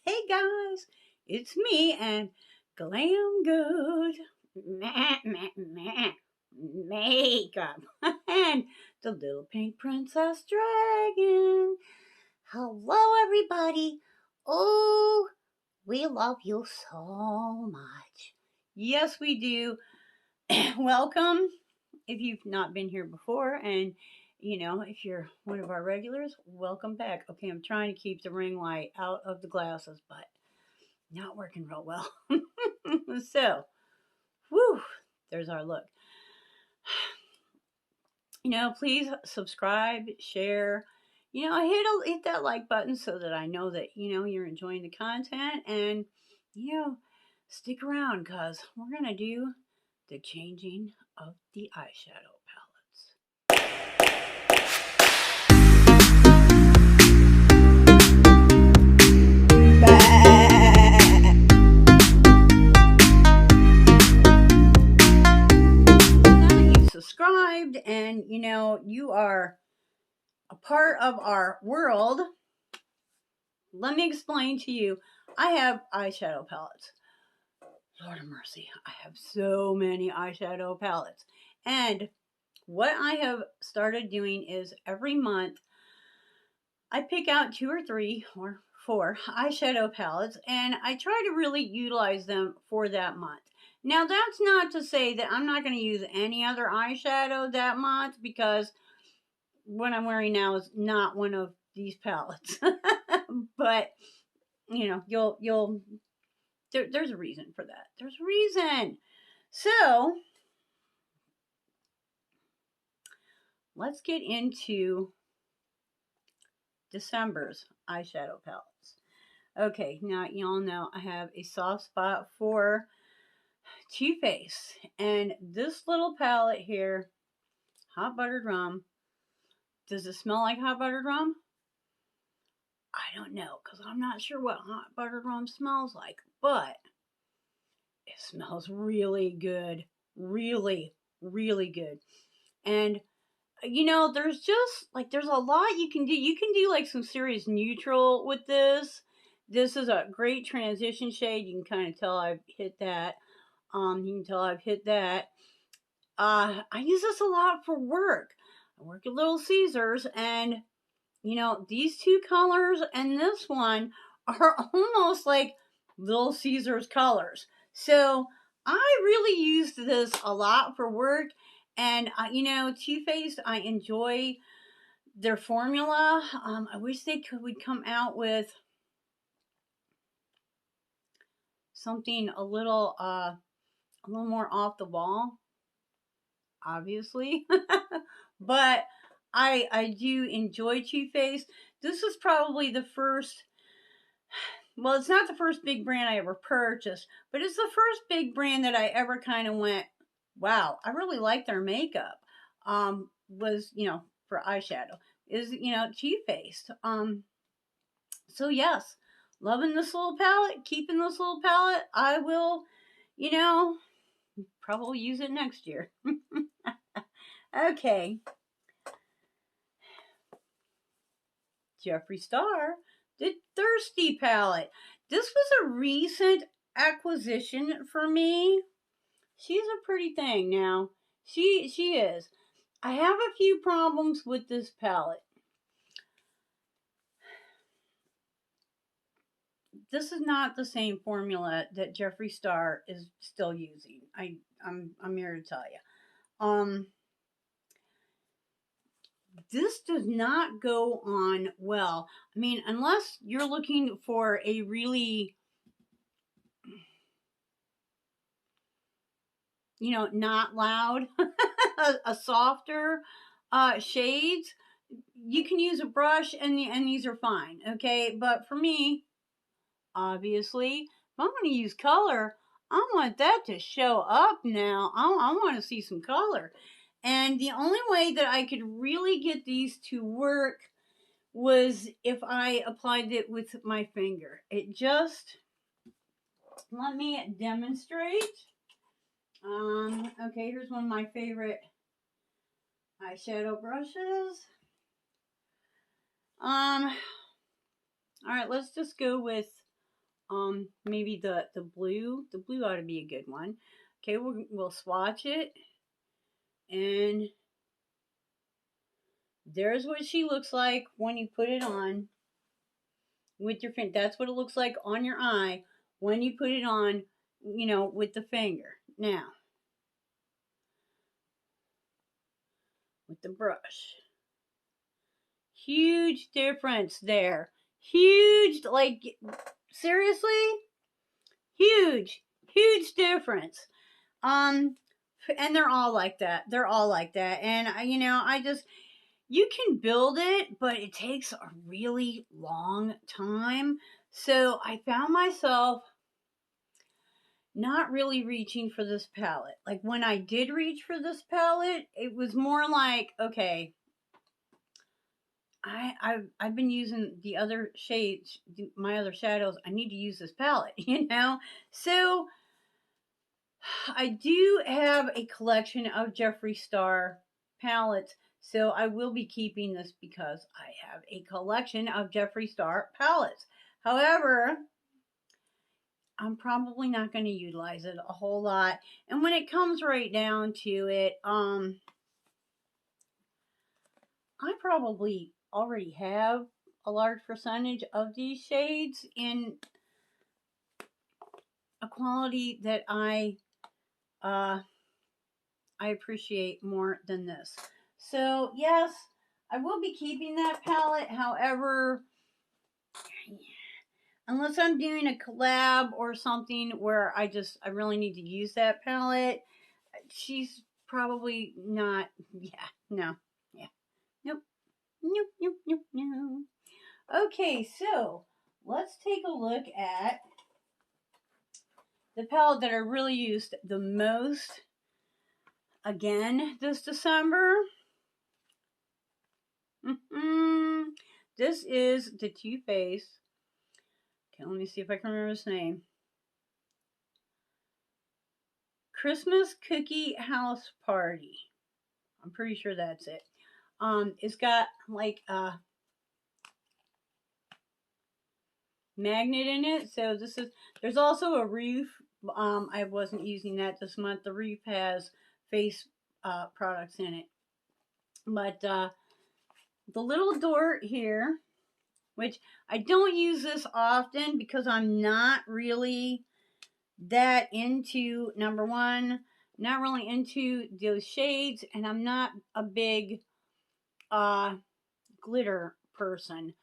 Hey guys, it's me and Glam Goat makeup and the little pink princess dragon. Hello everybody. Oh, we love you so much. Yes, we do. Welcome if you've not been here before, and if you're one of our regulars, welcome back. Okay, I'm trying to keep the ring light out of the glasses, but not working real well. So, whew, there's our look. Please subscribe, share. Hit that like button so that I know that you're enjoying the content, and stick around because we're gonna do the changing of the eyeshadow palettes. Now that you've subscribed and you are a part of our world, let me explain to you. I have eyeshadow palettes. Lord of mercy, I have so many eyeshadow palettes. And what I have started doing is every month I pick out 2 or 3 or 4 eyeshadow palettes and I try to really utilize them for that month. Now, that's not to say that I'm not going to use any other eyeshadow that month, because what I'm wearing now is not one of these palettes. But, there's a reason for that. There's a reason. So, let's get into December's eyeshadow palettes. Okay, now y'all know I have a soft spot for Too Faced, and this little palette here, Hot Buttered Rum. Does it smell like hot buttered rum? I don't know, because I'm not sure what hot buttered rum smells like, but it smells really good. Really, really good. And there's a lot you can do. You can do like some serious neutral with this. This is a great transition shade. You can kind of tell I've hit that. You can tell I've hit that. I use this a lot for work. I work at Little Caesars, and these 2 colors and this one are almost like Little Caesars colors. So I really used this a lot for work. And, Too Faced, I enjoy their formula. I wish would come out with something a little more off the wall, obviously. But I do enjoy Too Faced. This is probably the first. Well, it's not the first big brand I ever purchased, but it's the first big brand that I ever kind of went, wow, I really like their makeup. Was, for eyeshadow, is, Too Faced. So yes, loving this little palette, keeping this little palette. I will, probably use it next year. Okay. Jeffree Star, the Thirsty palette. This was a recent acquisition for me. She's a pretty thing now. She is. I have a few problems with this palette. This is not the same formula that Jeffree Star is still using. I'm here to tell you. This does not go on well. I mean, unless you're looking for a really, not loud, a softer shades, you can use a brush and these are fine. Okay, but for me, obviously, if I'm going to use color, I want that to show up now. I want to see some color. And the only way that I could really get these to work was if I applied it with my finger. It just, let me demonstrate. Okay, here's one of my favorite eyeshadow brushes. All right, let's just go with Maybe the blue. The blue ought to be a good one. Okay, we'll swatch it. And there's what she looks like when you put it on with your finger. That's what it looks like on your eye when you put it on, with the finger. Now, with the brush. Huge difference there. Huge, like, seriously? Huge difference. And they're all like that. They're all like that. And, you can build it, but it takes a really long time. So I found myself not really reaching for this palette. Like when I did reach for this palette, it was more like, okay, I've been using the other shades, my other shadows. I need to use this palette, So I do have a collection of Jeffree Star palettes. So I will be keeping this because I have a collection of Jeffree Star palettes. However, I'm probably not going to utilize it a whole lot. And when it comes right down to it, I probably already have a large percentage of these shades in a quality that I appreciate more than this. So yes, I will be keeping that palette. However, unless I'm doing a collab or something where I really need to use that palette, she's probably not. Yeah, no, yeah, nope, nope, nope, nope, no. Okay, so let's take a look at the palette that I really used the most again this December. This is the Too Faced. Okay, let me see if I can remember his name. Christmas Cookie House Party. I'm pretty sure that's it. It's got like a magnet in it. So there's also a roof. I wasn't using that this month. The roof has face products in it. But the little door here, which I don't use this often because I'm not really that into, number one, not really into those shades, and I'm not a big glitter person.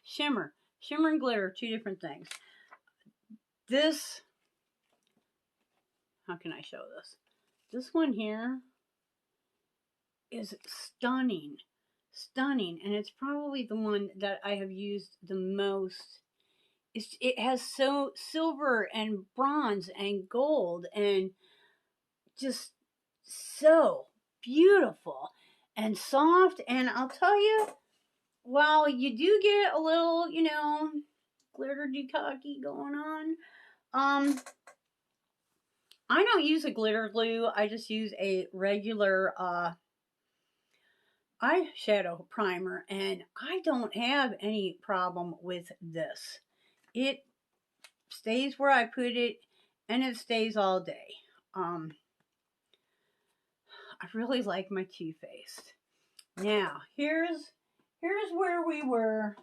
Shimmer and glitter, two different things. This, how can I show this? This one here is stunning, and it's probably the one that I have used the most. It has so silver and bronze and gold and just so beautiful and soft. And I'll tell you, while you do get a little, glitter decocky going on, I don't use a glitter glue. I just use a regular eyeshadow primer, and I don't have any problem with this. It stays where I put it, and it stays all day. I really like my Too Faced. Now, here's where we were.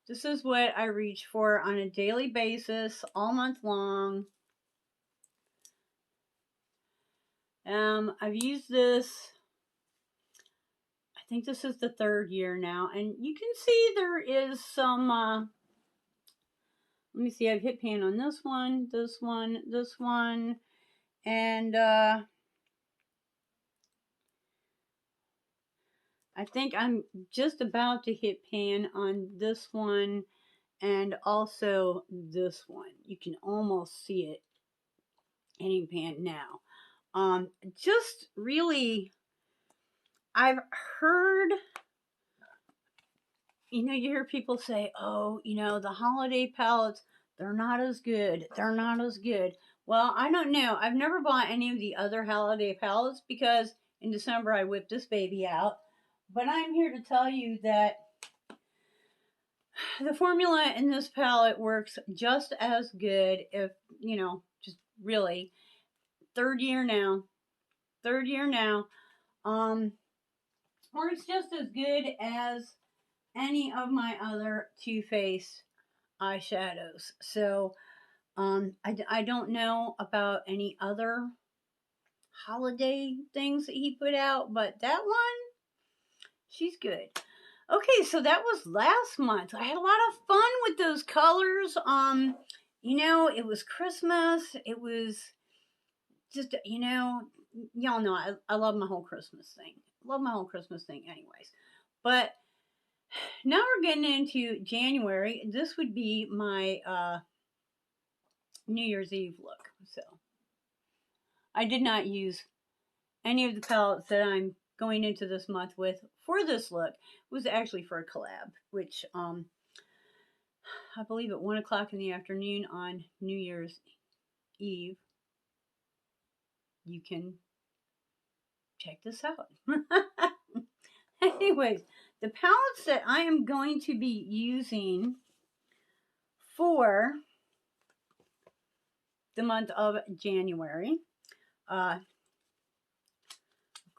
This is what I reach for on a daily basis, all month long. I've used this, I think this is the third year now, and you can see there is some, let me see, I've hit pan on this one, and I think I'm just about to hit pan on this one and also this one. You can almost see it hitting pan now. Just really, I've heard, you hear people say, oh, the holiday palettes, they're not as good. Well, I don't know. I've never bought any of the other holiday palettes because in December I whipped this baby out. But I'm here to tell you that the formula in this palette works just as good, if, you know, just really, third year now, works just as good as any of my other Too Faced eyeshadows. So, I don't know about any other holiday things that he put out, but that one, she's good. Okay, so that was last month. I had a lot of fun with those colors. You know, it was Christmas. It was just, you know, y'all know I love my whole Christmas thing. Love my whole Christmas thing anyways. But now we're getting into January. This would be my New Year's Eve look. So I did not use any of the palettes that I'm going into this month with for this look. It was actually for a collab, which I believe at 1 o'clock in the afternoon on New Year's Eve, you can check this out. Anyways, the palettes that I am going to be using for the month of January, of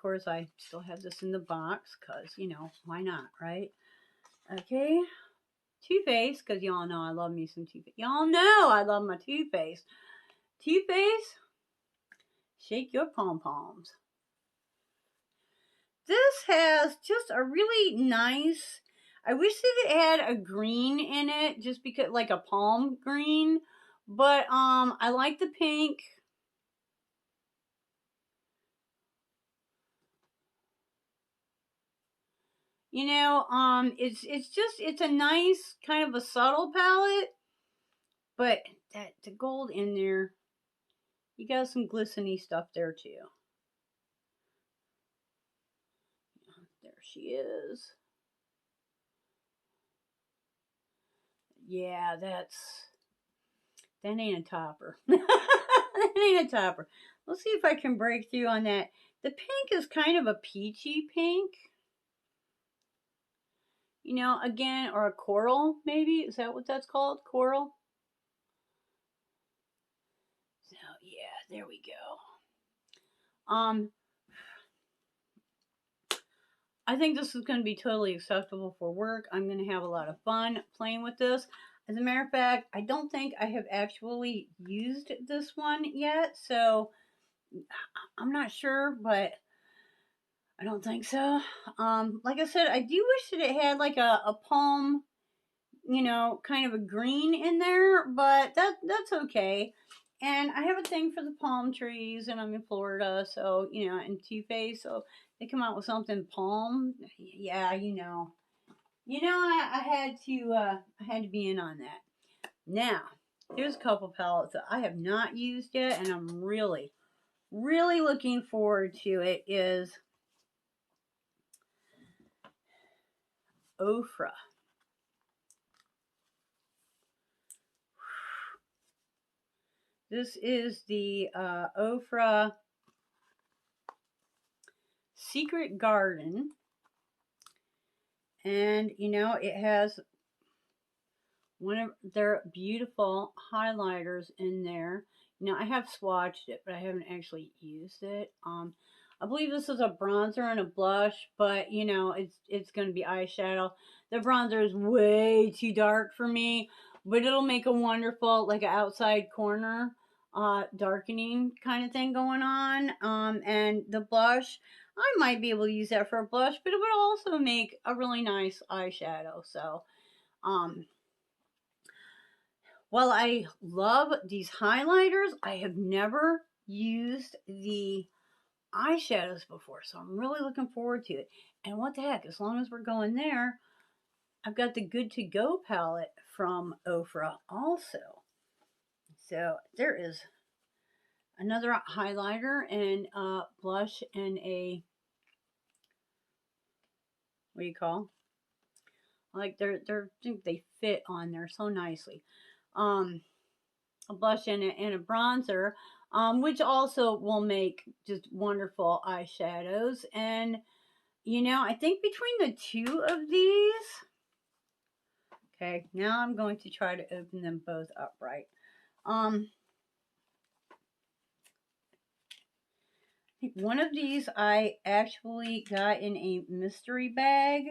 course, I still have this in the box because, you know, why not, right? Okay. Too Faced, because y'all know I love me some Too Faced. Y'all know I love my Too Faced. Too Faced, shake your pom-poms. This has just a really nice, I wish that it had a green in it, just because, like a palm green. But I like the pink. You know, it's a nice kind of a subtle palette, but the gold in there, you got some glistening stuff there too. There she is. Yeah, that ain't a topper. That ain't a topper. Let's see if I can break through on that. The pink is kind of a peachy pink. You know, again, or a coral, maybe? Is that what that's called? Coral? So, yeah, there we go. I think this is going to be totally acceptable for work. I'm going to have a lot of fun playing with this. As a matter of fact, I don't think I have actually used this one yet, so I'm not sure, but I don't think so. Like I said, I do wish that it had like a palm, you know, kind of a green in there, but that's okay. And I have a thing for the palm trees, and I'm in Florida, so, you know, and Too Faced, so they come out with something palm. Yeah, you know. I had to be in on that. Now, here's a couple palettes that I have not used yet, and I'm really, really looking forward to it. Is Ofra. This is the Ofra Secret Garden. And, you know, it has one of their beautiful highlighters in there. Now, I have swatched it, but I haven't actually used it. I believe this is a bronzer and a blush, but, you know, it's going to be eyeshadow. The bronzer is way too dark for me, but it'll make a wonderful, like, an outside corner darkening kind of thing going on. And the blush, I might be able to use that for a blush, but it would also make a really nice eyeshadow. So, while I love these highlighters, I have never used the eyeshadows before, so I'm really looking forward to it. And what the heck, as long as we're going there, I've got the Good to Go palette from Ofra also. So there is another highlighter and blush and a, what do you call? Like they fit on there so nicely. A blush and a bronzer, which also will make just wonderful eyeshadows. And, you know, I think between the two of these, Okay, now I'm going to try to open them both upright. I think one of these I actually got in a mystery bag,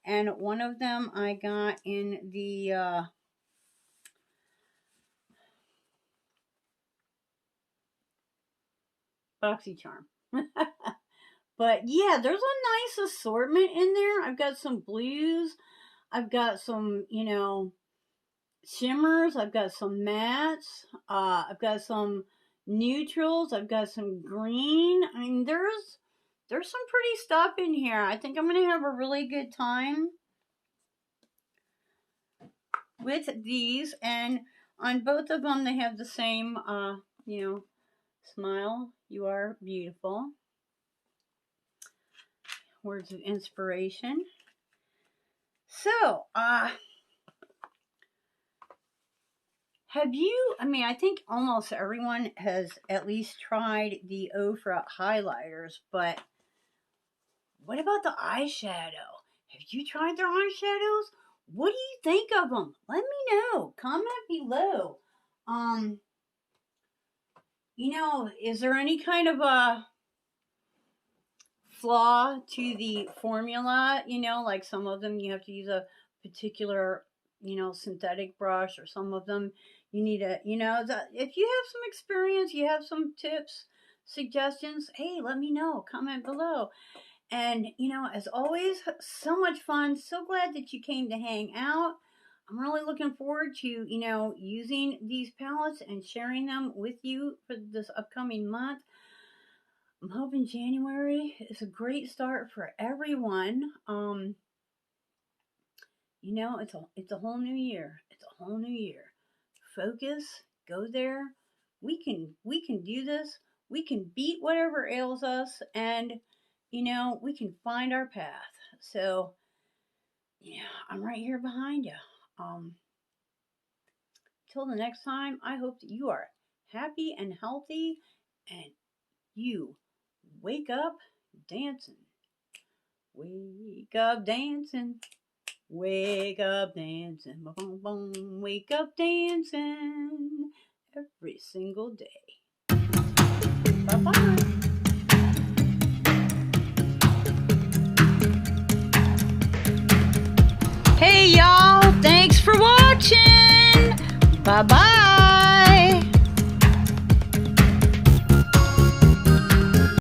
and one of them I got in the BoxyCharm. But yeah, there's a nice assortment in there. I've got some blues. I've got some, shimmers. I've got some mattes. I've got some neutrals. I've got some green. I mean, there's some pretty stuff in here. I think I'm gonna have a really good time with these. And on both of them, they have the same, smile. You are beautiful. Words of inspiration. So, have you, I think almost everyone has at least tried the Ofra highlighters, but what about the eyeshadow? Have you tried their eyeshadows? What do you think of them? Let me know. Comment below. Is there any kind of a flaw to the formula? Like some of them you have to use a particular, synthetic brush, or some of them you need a, if you have some experience, you have some tips, suggestions, hey, let me know. Comment below. And, as always, so much fun. So glad that you came to hang out. I'm really looking forward to, using these palettes and sharing them with you for this upcoming month. I'm hoping January is a great start for everyone. It's a whole new year. It's a whole new year. Focus, go there. We can do this. We can beat whatever ails us, and we can find our path. So, I'm right here behind you. Till the next time, I hope that you are happy and healthy, and you wake up dancing. Wake up dancing. Wake up dancing. Boom, boom. Wake up dancing every single day. Bye-bye. Hey y'all, thanks for watching. Bye-bye.